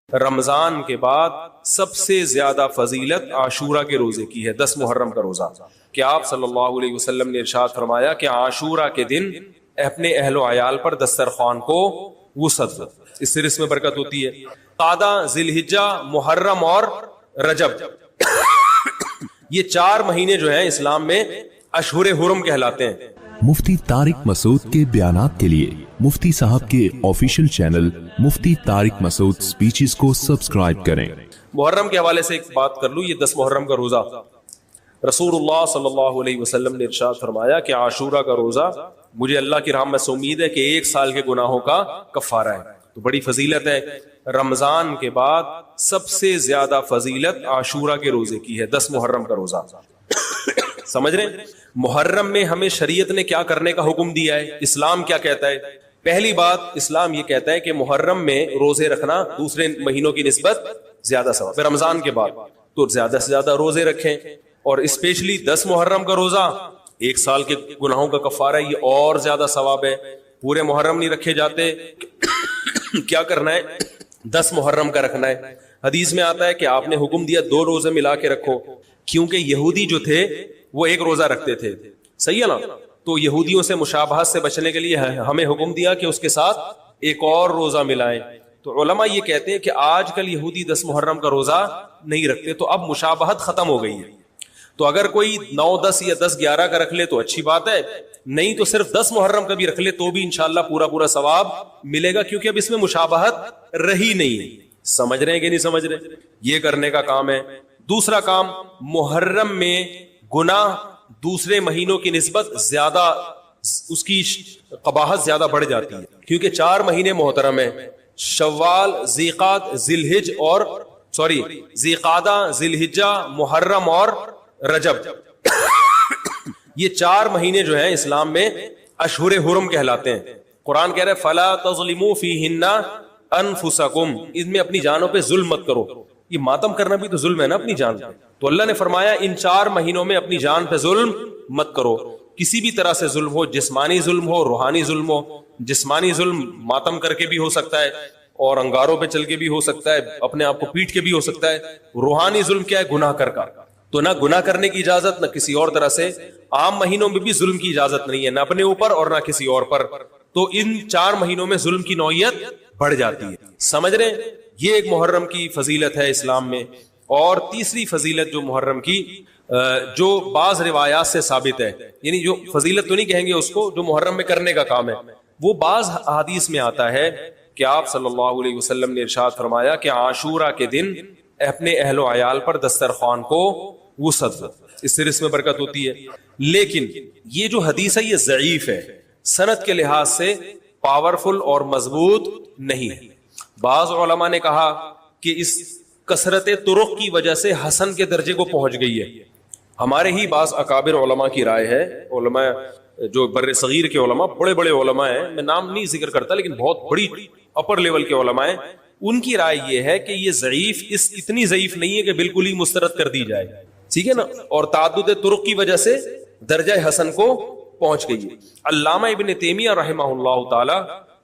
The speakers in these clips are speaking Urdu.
رمضان کے بعد سب سے زیادہ فضیلت عاشورہ کے روزے کی ہے، 10 محرم کا روزہ، کہ آپ صلی اللہ علیہ وسلم نے ارشاد فرمایا کہ عاشورہ کے دن اپنے اہل و عیال پر دسترخوان کو وسعت دو، اس سے رزق میں برکت ہوتی ہے۔ قعدہ، ذی الحجہ، محرم اور رجب، یہ 4 مہینے جو ہیں اسلام میں اشہر حرم کہلاتے ہیں۔ مفتی طارق مسعود کے بیانات کے لیے مفتی صاحب کے آفیشیل چینل مفتی طارق مسعود سپیچز کو سبسکرائب کریں۔ محرم کے حوالے سے ایک بات کر لوں، یہ 10 محرم کا روزہ، رسول اللہ صلی اللہ علیہ وسلم نے ارشاد فرمایا کہ عاشورہ کا روزہ مجھے اللہ کی رحمت سے امید ہے کہ 1 سال کے گناہوں کا کفارہ ہے، تو بڑی فضیلت ہے۔ رمضان کے بعد سب سے زیادہ فضیلت عاشورہ کے روزے کی ہے، 10 محرم کا روزہ۔ سمجھ رہے ہیں محرم میں ہمیں شریعت نے کیا کرنے کا حکم دیا ہے، اسلام کیا کہتا ہے؟ پہلی بات، اسلام یہ کہتا ہے کہ محرم میں روزے رکھنا دوسرے مہینوں کی نسبت زیادہ ثواب ہے۔ رمضان کے بعد تو زیادہ سے زیادہ روزے رکھیں، اور اسپیشلی 10 محرم کا روزہ 1 سال کے گناہوں کا کفارہ ہے، یہ اور زیادہ ثواب ہے۔ پورے محرم نہیں رکھے جاتے، کیا کرنا ہے؟ 10 محرم کا رکھنا ہے۔ حدیث میں آتا ہے کہ آپ نے حکم دیا 2 روزے ملا کے رکھو، کیونکہ یہودی جو تھے وہ 1 روزہ رکھتے تھے، صحیح ہے نا؟ تو یہودیوں سے مشابہت سے بچنے کے لیے ہمیں حکم دیا کہ اس کے ساتھ ایک اور روزہ ملائیں۔ تو علماء یہ کہتے ہیں کہ آج کل یہودی 10 محرم کا روزہ نہیں رکھتے، تو اب مشابہت ختم ہو گئی ہے۔ تو اگر کوئی 9، 10 یا 10، 11 کا رکھ لے تو اچھی بات ہے، نہیں تو صرف 10 محرم کا بھی رکھ لے تو بھی انشاءاللہ پورا ثواب ملے گا، کیونکہ اب اس میں مشابہت رہی نہیں ہے۔ سمجھ رہے ہیں کہ نہیں سمجھ رہے؟ یہ کرنے کا کام ہے۔ دوسرا کام، محرم میں گناہ دوسرے مہینوں کی نسبت زیادہ، اس کی قباحت زیادہ بڑھ جاتی ہے، کیونکہ 4 مہینے محترم ہیں، شوال، ذی قعدہ، ذی الحجہ، محرم اور رجب، یہ 4 مہینے جو ہیں اسلام میں اشہر حرم کہلاتے ہیں۔ قرآن کہہ رہے فلا تظلموا فیہن انفسکم، ان میں اپنی جانوں پہ ظلم مت کرو۔ یہ ماتم کرنا بھی تو ظلم ہے نا اپنی جان پہ، تو اللہ نے فرمایا ان 4 مہینوں میں اپنی جان پہ ظلم مت کرو، کسی بھی طرح سے ظلم ہو، جسمانی ظلم ہو، روحانی ظلم ہو۔ جسمانی ظلم ماتم کر کے بھی ہو سکتا ہے، اور انگاروں پہ چل کے بھی ہو سکتا ہے، اپنے آپ کو پیٹ کے بھی ہو سکتا ہے۔ روحانی ظلم کیا ہے؟ گناہ کر کا، تو نہ گناہ کرنے کی اجازت، نہ کسی اور طرح سے۔ عام مہینوں میں بھی ظلم کی اجازت نہیں ہے، نہ اپنے اوپر اور نہ کسی اور پر، تو ان 4 مہینوں میں ظلم کی نوعیت بڑھ جاتی ہے۔ سمجھ رہے ہیں؟ یہ ایک محرم کی فضیلت ہے اسلام میں۔ اور تیسری فضیلت جو محرم کی، جو بعض روایات سے ثابت ہے، یعنی جو فضیلت تو نہیں کہیں گے اس کو، جو محرم میں کرنے کا کام ہے، وہ بعض احادیث میں آتا ہے کہ آپ صلی اللہ علیہ وسلم نے ارشاد فرمایا کہ عاشورہ کے دن اپنے اہل و عیال پر دسترخوان کو وسعت دو، اس سے رزق میں برکت ہوتی ہے۔ لیکن یہ جو حدیث ہے یہ ضعیف ہے، سند کے لحاظ سے پاورفل اور مضبوط نہیں ہے۔ بعض علماء نے کہا کہ اس کثرت طرق کی وجہ سے حسن کے درجے کو پہنچ گئی ہے۔ ہمارے ہی بعض اکابر علماء کی رائے ہے، علماء جو بر صغیر کے علماء، بڑے بڑے علماء ہیں، میں نام نہیں ذکر کرتا لیکن بہت بڑی اپر لیول کے علماء ہیں، ان کی رائے یہ ہے کہ یہ ضعیف، اتنی ضعیف نہیں ہے کہ بالکل ہی مسترد کر دی جائے، ٹھیک ہے نا؟ اور تعدد طرق کی وجہ سے درجہ حسن کو پہنچ گئی ہے۔ علامہ ابن تیمیہ رحمہ اللہ تعالی،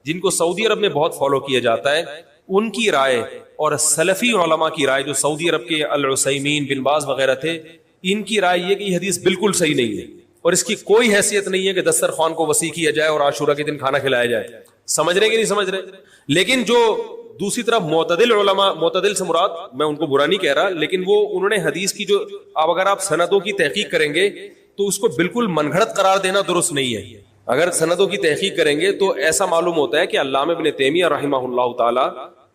جن کو سعودی عرب میں بہت فالو کیا جاتا ہے، ان کی رائے اور سلفی علماء کی رائے، جو سعودی عرب کے العثیمین، بن باز وغیرہ تھے، ان کی رائے یہ کہ یہ حدیث بالکل صحیح نہیں ہے، اور اس کی کوئی حیثیت نہیں ہے کہ دسترخوان کو وسیع کیا جائے اور عاشورہ کے دن کھانا کھلایا جائے۔ سمجھ رہے کہ نہیں سمجھ رہے؟ لیکن جو دوسری طرف معتدل علماء، معتدل سے مراد میں ان کو برا نہیں کہہ رہا، لیکن وہ انہوں نے حدیث کی جو، اب اگر آپ سندوں کی تحقیق کریں گے تو اس کو بالکل من گھڑت قرار دینا درست نہیں ہے۔ اگر سندوں کی تحقیق کریں گے تو ایسا معلوم ہوتا ہے کہ علامہ ابن تیمیہ رحمہ اللہ تعالی،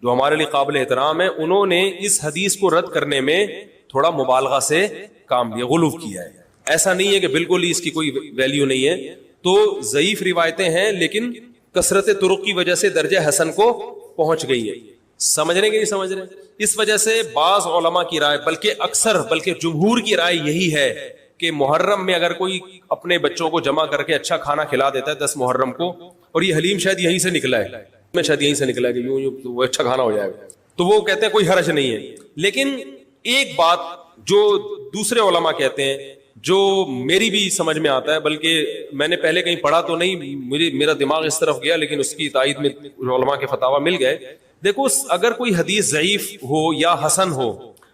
جو ہمارے لیے قابل احترام ہے، انہوں نے اس حدیث کو رد کرنے میں تھوڑا مبالغہ سے کام لیا، غلو کیا ہے۔ ایسا نہیں ہے کہ بالکل ہی اس کی کوئی ویلیو نہیں ہے، تو ضعیف روایتیں ہیں لیکن کثرت طرق کی وجہ سے درجہ حسن کو پہنچ گئی ہے۔ سمجھ رہے کہ نہیں سمجھ رہے؟ اس وجہ سے بعض علماء کی رائے، بلکہ جمہور کی رائے یہی ہے کہ محرم میں اگر کوئی اپنے بچوں کو جمع کر کے اچھا کھانا کھلا دیتا ہے 10 محرم کو، اور یہ حلیم شاید یہیں سے نکلا ہے، میں شاید یہیں سے نکلا ہے کہ یوں وہ اچھا کھانا ہو جائے گا، تو وہ کہتے ہیں کوئی حرج نہیں ہے۔ لیکن ایک بات جو دوسرے علماء کہتے ہیں، جو میری بھی سمجھ میں آتا ہے، بلکہ میں نے پہلے کہیں پڑھا تو نہیں، میرا دماغ اس طرف گیا، لیکن اس کی تائید میں علماء کے فتاوی مل گئے، دیکھو اگر کوئی حدیث ضعیف ہو یا حسن ہو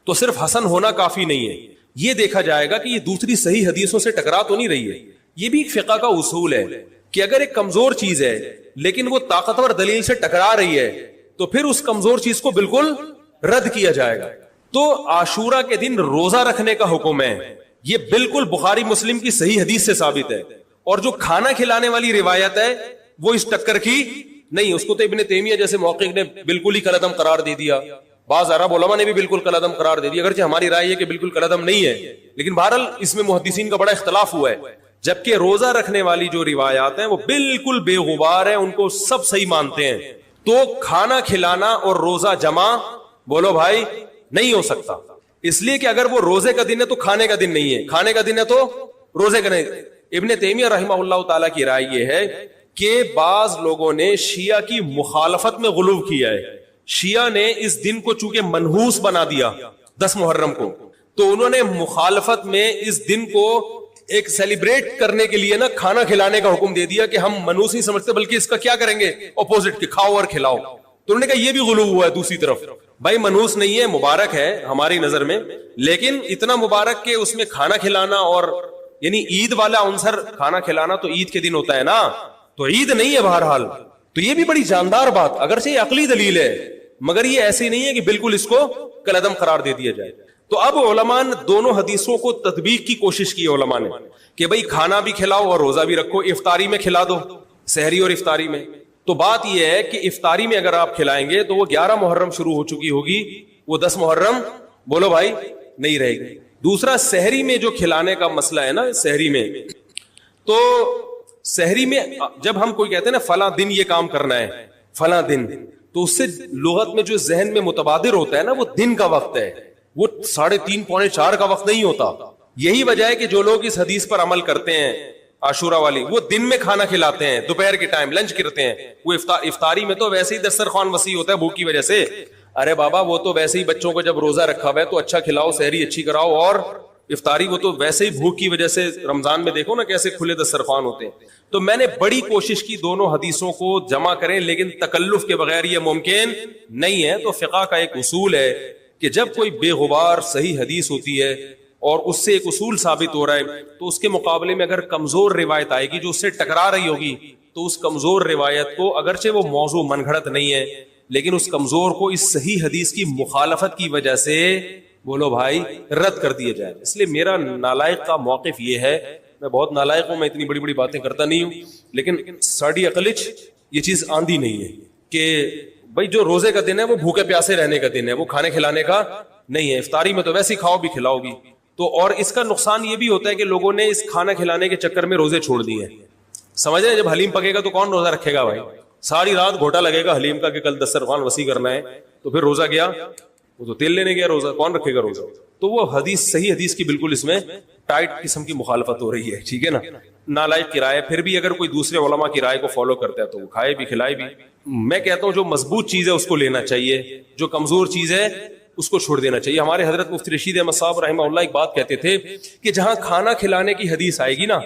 تو صرف حسن ہونا کافی نہیں ہے، یہ دیکھا جائے گا کہ یہ دوسری صحیح حدیثوں سے ٹکرا تو نہیں رہی ہے. یہ بھی ایک فقہ کا اصول ہے کہ اگر ایک کمزور چیز ہے لیکن وہ طاقتور دلیل سے ٹکرا رہی ہے تو پھر اس کمزور چیز کو بالکل رد کیا جائے گا. تو عاشورہ کے دن روزہ رکھنے کا حکم ہے، یہ بالکل بخاری مسلم کی صحیح حدیث سے ثابت ہے. اور جو کھانا کھلانے والی روایت ہے وہ اس ٹکر کی نہیں، اس کو تو ابن تیمیہ جیسے محقق نے بالکل ہی کالعدم قرار دے دیا، بعض عرب علماء نے بھی بالکل کالعدم قرار دے دیا، اگرچہ ہماری رائے ہے کہ بالکل کالعدم نہیں ہے، لیکن بہرحال اس میں محدثین کا بڑا اختلاف ہوا ہے. جبکہ روزہ رکھنے والی جو روایات ہیں وہ بالکل بے غبار ہیں، ان کو سب صحیح مانتے ہیں. تو کھانا کھلانا اور روزہ جمع بولو بھائی نہیں ہو سکتا، اس لیے کہ اگر وہ روزے کا دن ہے تو کھانے کا دن نہیں ہے، کھانے کا دن ہے تو روزے کا نہیں. ابن تیمیہ رحمہ اللہ تعالیٰ کی رائے یہ ہے کہ بعض لوگوں نے شیعہ کی مخالفت میں غلو کیا ہے. شیعہ نے اس دن کو چونکہ منحوس بنا دیا 10 محرم کو، تو انہوں نے مخالفت میں اس دن کو ایک سیلیبریٹ کرنے کے لیے نا کھانا کھلانے کا حکم دے دیا کہ ہم منحوس نہیں سمجھتے بلکہ اس کا کیا کریں گے اپوزٹ کہ کھاؤ اور کھلاؤ. تو انہوں نے کہا یہ بھی غلو ہوا ہے. دوسری طرف بھائی منحوس نہیں ہے، مبارک ہے ہماری نظر میں، لیکن اتنا مبارک کہ اس میں کھانا کھلانا اور یعنی عید والا عنصر کھانا کھلانا تو عید کے دن ہوتا ہے نا، تو عید نہیں ہے بہرحال. تو یہ بھی بڑی جاندار بات، اگرچہ یہ عقلی دلیل ہے مگر یہ ایسی نہیں ہے کہ بالکل اس کو کالعدم قرار دے دیا جائے. تو اب علماء نے دونوں حدیثوں کو تطبیق کی کوشش کی علماء نے کہ بھئی کھانا بھی کھلاؤ اور روزہ بھی رکھو، افطاری میں کھلا دو، سحری اور افطاری میں. تو بات یہ ہے کہ افطاری میں اگر آپ کھلائیں گے تو وہ 11 محرم شروع ہو چکی ہوگی، وہ 10 محرم بولو بھائی نہیں رہے گی. دوسرا سحری میں جو کھلانے کا مسئلہ ہے نا، سحری میں تو سحری میں جب ہم کوئی کہتے ہیں نا فلاں دن یہ کام کرنا ہے فلاں دن، تو اس سے لغت میں جو ذہن میں متبادر ہوتا ہے نا وہ دن کا وقت ہے، وہ 3:30 پونے 4 کا وقت نہیں ہوتا. یہی وجہ ہے کہ جو لوگ اس حدیث پر عمل کرتے ہیں عاشورہ والی، وہ دن میں کھانا کھلاتے ہیں، دوپہر کے ٹائم لنچ کرتے ہیں. وہ افطاری میں تو ویسے ہی دسترخوان وسیع ہوتا ہے بھوک کی وجہ سے. ارے بابا وہ تو ویسے ہی بچوں کو جب روزہ رکھا ہوا ہے تو اچھا کھلاؤ، سحری اچھی کراؤ، اور افطاری وہ تو ویسے ہی بھوک کی وجہ سے رمضان میں دیکھو نا کیسے کھلے دسترخوان ہوتے ہیں. تو میں نے بڑی کوشش کی دونوں حدیثوں کو جمع کریں، لیکن تکلف کے بغیر یہ ممکن نہیں ہے. تو فقہ کا ایک اصول ہے کہ جب کوئی بے غبار صحیح حدیث ہوتی ہے اور اس سے ایک اصول ثابت ہو رہا ہے تو اس کے مقابلے میں اگر کمزور روایت آئے گی جو اس سے ٹکرا رہی ہوگی تو اس کمزور روایت کو اگرچہ وہ موضوع من گھڑت نہیں ہے لیکن اس کمزور کو اس صحیح حدیث کی مخالفت کی وجہ سے بولو بھائی رد کر دیا جائے. اس لیے میرا نالائق کا موقف یہ ہے، میں بہت نالائق ہوں، میں اتنی بڑی بڑی باتیں کرتا نہیں ہوں، لیکن ساڑی عقلچ یہ چیز آندھی نہیں ہے کہ بھائی جو روزے کا دن ہے وہ بھوکے پیاسے رہنے کا دن ہے، وہ کھانے کھلانے کا نہیں ہے. افطاری میں تو ویسے ہی کھاؤ بھی کھلاؤ بھی. تو اور اس کا نقصان یہ بھی ہوتا ہے کہ لوگوں نے اس کھانا کھلانے کے چکر میں روزے چھوڑ دیے ہیں. سمجھ رہے ہیں جب حلیم پکے گا تو کون روزہ رکھے گا بھائی؟ ساری رات گھوٹا لگے گا حلیم کا کہ کل دسترخوان وسیع کرنا ہے، تو پھر روزہ گیا، وہ تو تیل لینے گیا، روزہ کون رکھے گا روزہ؟ تو وہ حدیث صحیح حدیث کی بالکل اس میں ٹائٹ قسم کی مخالفت ہو رہی ہے. ٹھیک ہے نا، نالائق کی رائے. پھر بھی اگر کوئی دوسرے علماء کی رائے کو فالو کرتا ہے تو وہ کھائے بھی کھلائے بھی. میں کہتا ہوں جو مضبوط چیز ہے اس کو لینا چاہیے، جو کمزور چیز ہے اس کو چھوڑ دینا چاہیے. ہمارے حضرت مفتی رشید احمد صاحب رحمہ اللہ ایک بات کہتے تھے کہ جہاں کھانا کھلانے کی حدیث آئے گی نا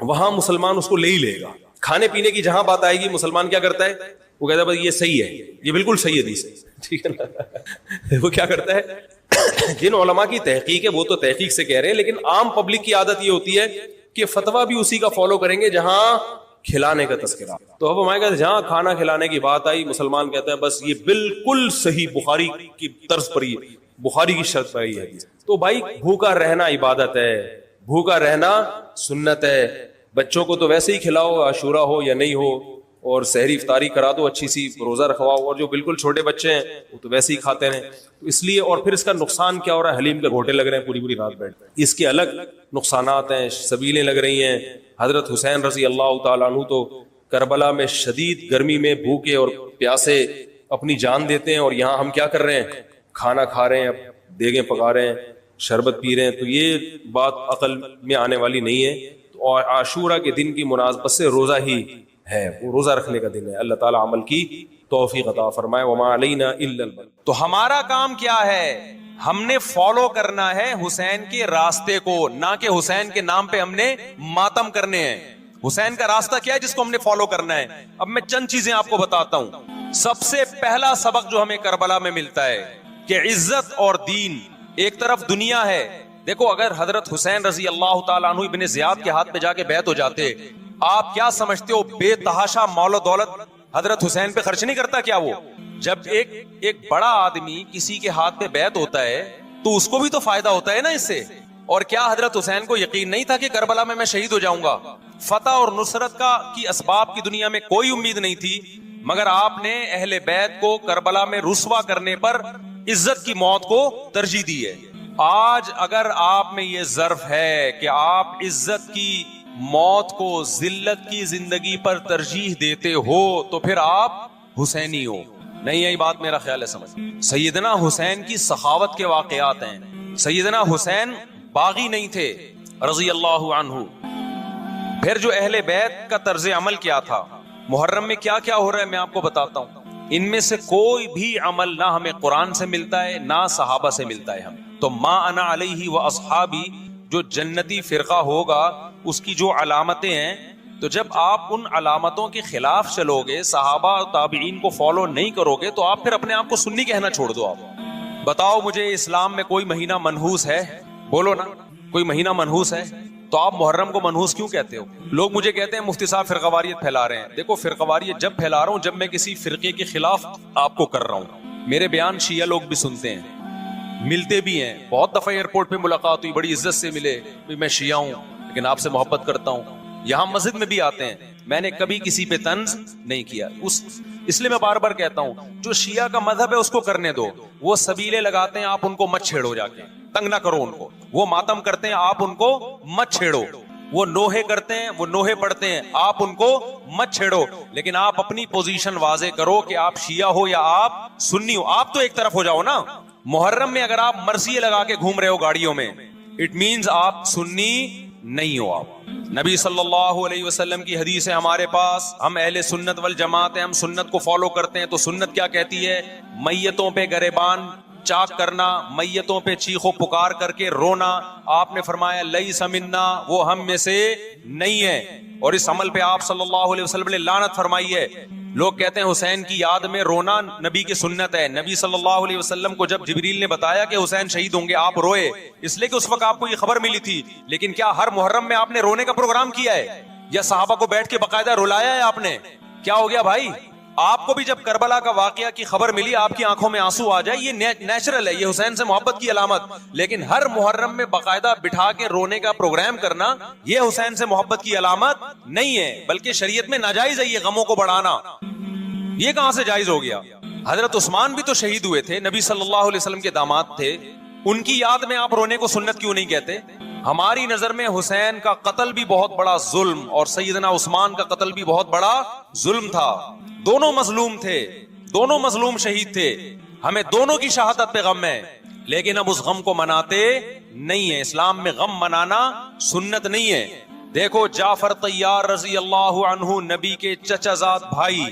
وہاں مسلمان اس کو لے ہی لے گا. کھانے پینے کی جہاں بات آئے گی مسلمان کیا کرتا ہے؟ وہ کہتا ہے بھائی یہ صحیح ہے، یہ بالکل صحیح حدیث ہے. ٹھیک ہے نا، وہ کیا کرتا ہے؟ جن علماء کی تحقیق ہے وہ تو تحقیق سے کہہ رہے ہیں، لیکن عام پبلک کی عادت یہ ہوتی ہے کہ فتویٰ بھی اسی کا فالو کریں گے جہاں کھلانے کا تذکرہ. تو اب ہمارے کہتے ہیں جہاں کھانا کھلانے کی بات آئی مسلمان کہتا ہے بس یہ بالکل صحیح بخاری کی طرز پر ہی، بخاری کی شرط پر ہی ہے. تو بھائی بھوکا رہنا عبادت ہے، بھوکا رہنا سنت ہے. بچوں کو تو ویسے ہی کھلاؤ عاشورہ ہو یا نہیں ہو، اور سحری افطاری کرا دو، اچھی سی روزہ رکھواؤ، اور جو بالکل چھوٹے بچے ہیں وہ تو ویسے ہی کھاتے رہیں. اس لیے اور پھر اس کا نقصان کیا ہو رہا ہے؟ حلیم کے گھوٹے لگ رہے ہیں پوری پوری رات بیٹھ، اس کے الگ نقصانات ہیں، سبیلیں لگ رہی ہیں. حضرت حسین رضی اللہ تعالیٰ عنہ تو کربلا میں شدید گرمی میں بھوکے اور پیاسے اپنی جان دیتے ہیں، اور یہاں ہم کیا کر رہے ہیں؟ کھانا کھا رہے ہیں، دیگیں پکا رہے ہیں، شربت پی رہے ہیں. تو یہ بات عقل میں آنے والی نہیں ہے. اور عاشورہ کے دن کی مناسبت سے روزہ ہی ہے، وہ روزہ رکھنے کا دن ہے. اللہ تعالیٰ عمل کی توفیق عطا فرمائے. وما علینا الا البلاغ. تو ہمارا کام کیا ہے؟ ہم نے فالو کرنا ہے حسین کے راستے کو، نہ کہ حسین کے نام پہ ہم نے ماتم کرنے ہیں. حسین کا راستہ کیا ہے جس کو ہم نے فالو کرنا ہے؟ اب میں چند چیزیں آپ کو بتاتا ہوں. سب سے پہلا سبق جو ہمیں کربلا میں ملتا ہے کہ عزت اور دین، ایک طرف دنیا ہے. دیکھو اگر حضرت حسین رضی اللہ تعالیٰ عنہ ابن زیاد کے ہاتھ پہ جا کے بیعت ہو جاتے، آپ کیا سمجھتے ہو بے تحاشا مال و دولت حضرت حسین پہ خرچ نہیں کرتا کیا؟ وہ جب ایک بڑا آدمی کسی کے ہاتھ پہ بیعت ہوتا ہے تو اس کو بھی تو فائدہ ہوتا ہے نا اس سے. اور کیا حضرت حسین کو یقین نہیں تھا کہ کربلا میں شہید ہو جاؤں گا؟ فتح اور نصرت کی اسباب کی دنیا میں کوئی امید نہیں تھی، مگر آپ نے اہل بیت کو کربلا میں رسوا کرنے پر عزت کی موت کو ترجیح دی ہے. آج اگر آپ میں یہ ظرف ہے کہ آپ عزت کی موت کو ذلت کی زندگی پر ترجیح دیتے ہو تو پھر آپ حسینی ہو. نہیں یہی بات میرا خیال ہے سمجھ. سیدنا حسین کی سخاوت کے واقعات ہیں. سیدنا حسین باغی نہیں تھے رضی اللہ عنہ. پھر جو اہل بیت کا طرز عمل کیا تھا، محرم میں کیا کیا ہو رہا ہے میں آپ کو بتاتا ہوں. ان میں سے کوئی بھی عمل نہ ہمیں قرآن سے ملتا ہے نہ صحابہ سے ملتا ہے. ہمیں تو ما انا علیہ و اصحابی جو جنتی فرقہ ہوگا اس کی جو علامتیں ہیں، تو جب آپ ان علامتوں کے خلاف چلو گے، صحابہ اور تابعین کو فالو نہیں کرو گے، تو آپ پھر اپنے آپ کو سنی کہنا چھوڑ دو. آپ بتاؤ مجھے اسلام میں کوئی مہینہ منحوس ہے؟ بولو نا، کوئی مہینہ منحوس ہے؟ تو آپ محرم کو منحوس کیوں کہتے ہو؟ لوگ مجھے کہتے ہیں مفتی صاحب فرقہ واریت پھیلا رہے ہیں. دیکھو فرقہ واریت جب پھیلا رہا ہوں جب میں کسی فرقے کے خلاف آپ کو کر رہا ہوں. میرے بیان شیعہ لوگ بھی سنتے ہیں، ملتے بھی ہیں. بہت دفعہ ایئرپورٹ پہ ملاقات ہوئی، بڑی عزت سے ملے، میں شیعہ ہوں لیکن آپ سے محبت کرتا ہوں. یہاں مسجد میں بھی آتے ہیں، میں نے کبھی کسی پہ طنز نہیں کیا. اس لیے میں بار بار کہتا ہوں جو شیعہ کا مذہب ہے اس کو کرنے دو. وہ سبیلے لگاتے ہیں، آپ ان کو مت چھیڑو، جا کے تنگ نہ کرو ان کو. وہ ماتم کرتے ہیں، آپ ان کو مت چھیڑو. وہ نوحے کرتے ہیں، وہ نوحے پڑھتے ہیں، آپ ان کو مت چھیڑو. لیکن آپ اپنی پوزیشن واضح کرو کہ آپ شیعہ ہو یا آپ سنی ہو. آپ تو ایک طرف ہو جاؤ نا. محرم میں اگر آپ مرثیے لگا کے گھوم رہے ہو گاڑیوں میں، اٹ مینز آپ سنی نہیں ہو. آپ نبی صلی اللہ علیہ وسلم کی حدیث ہے ہمارے پاس، ہم اہل سنت والجماعت ہیں، ہم سنت کو فالو کرتے ہیں. تو سنت کیا کہتی ہے؟ میتوں پہ گریبان چاک کرنا، میتوں پہ چیخ و پکار کر کے رونا. آپ نے فرمایا لیس منا، وہ ہم میں سے نہیں ہے. اور اس عمل پہ آپ صلی اللہ علیہ وسلم نے لعنت فرمائی ہے. لوگ کہتے ہیں حسین کی یاد میں رونا نبی کی سنت ہے. نبی صلی اللہ علیہ وسلم کو جب جبریل نے بتایا کہ حسین شہید ہوں گے، آپ روئے اس لیے کہ اس وقت آپ کو یہ خبر ملی تھی. لیکن کیا ہر محرم میں آپ نے رونے کا پروگرام کیا ہے یا صحابہ کو بیٹھ کے باقاعدہ رلایا ہے آپ نے؟ کیا ہو گیا بھائی؟ آپ کو بھی جب کربلا کا واقعہ کی خبر ملی آپ کی آنکھوں میں آنسو آ جائے، یہ نیچرل ہے، یہ حسین سے محبت کی علامت. لیکن ہر محرم میں باقاعدہ بٹھا کے رونے کا پروگرام کرنا یہ حسین سے محبت کی علامت نہیں ہے، بلکہ شریعت میں ناجائز ہے یہ غموں کو بڑھانا. یہ کہاں سے جائز ہو گیا؟ حضرت عثمان بھی تو شہید ہوئے تھے، نبی صلی اللہ علیہ وسلم کے داماد تھے. ان کی یاد میں آپ رونے کو سنت کیوں نہیں کہتے؟ ہماری نظر میں حسین کا قتل بھی بہت بڑا ظلم اور سیدنا عثمان کا قتل بھی بہت بڑا ظلم تھا. دونوں مظلوم تھے، دونوں مظلوم شہید تھے. ہمیں دونوں کی شہادت پہ غم ہے، لیکن اب اس غم کو مناتے نہیں ہیں. اسلام میں غم منانا سنت نہیں ہے. دیکھو جعفر طیار رضی اللہ عنہ، نبی کے چچا زاد بھائی،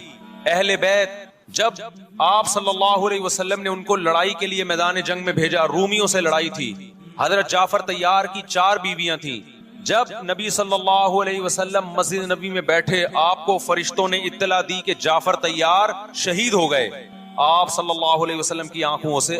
اہل بیت، جب آپ صلی اللہ علیہ وسلم نے ان کو لڑائی کے لیے میدان جنگ میں بھیجا، رومیوں سے لڑائی تھی. حضرت جعفر طیار کی 4 بیویاں تھیں. جب نبی صلی اللہ علیہ وسلم مسجد نبی میں بیٹھے، آپ کو فرشتوں نے اطلاع دی کہ جعفر طیار شہید ہو گئے. آپ صلی اللہ علیہ وسلم کی آنکھوں سے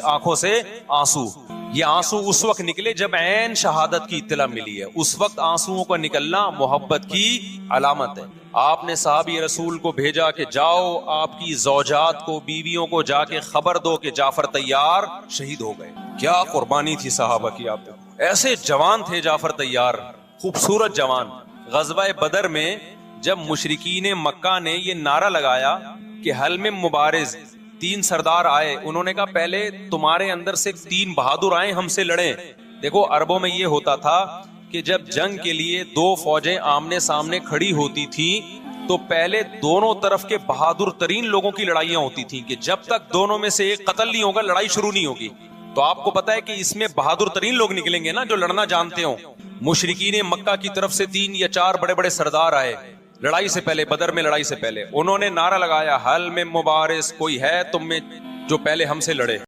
آنسو. یہ آنسو اس وقت نکلے جب عین شہادت کی اطلاع ملی ہے. اس وقت آنسوؤں کا نکلنا محبت کی علامت ہے. آپ نے صحابی رسول کو بھیجا کہ جاؤ آپ کی زوجات کو، بیویوں کو جا کے خبر دو کہ جعفر طیار شہید ہو گئے. کیا قربانی تھی صحابہ کی! آپ ایسے جوان تھے جعفر طیار، خوبصورت جوان. غزوہ بدر میں جب مشرکین مکہ نے یہ نعرہ لگایا کہ حل میں مبارز، 3 سردار آئے، انہوں نے کہا پہلے تمہارے اندر سے 3 بہادر آئیں ہم سے لڑیں. دیکھو عربوں میں یہ ہوتا تھا کہ جب جنگ کے لیے 2 فوجیں آمنے سامنے کھڑی ہوتی تھی تو پہلے دونوں طرف کے بہادر ترین لوگوں کی لڑائیاں ہوتی تھی کہ جب تک دونوں میں سے ایک قتل نہیں ہوگا لڑائی شروع نہیں ہوگی. تو آپ کو پتا ہے کہ اس میں بہادر ترین لوگ نکلیں گے نا جو لڑنا جانتے ہوں. مشرکین مکہ کی طرف سے 3 یا 4 بڑے بڑے سردار آئے لڑائی سے پہلے، بدر میں لڑائی سے پہلے. انہوں نے نعرہ لگایا حل میں مبارز، کوئی ہے تم میں جو پہلے ہم سے لڑے.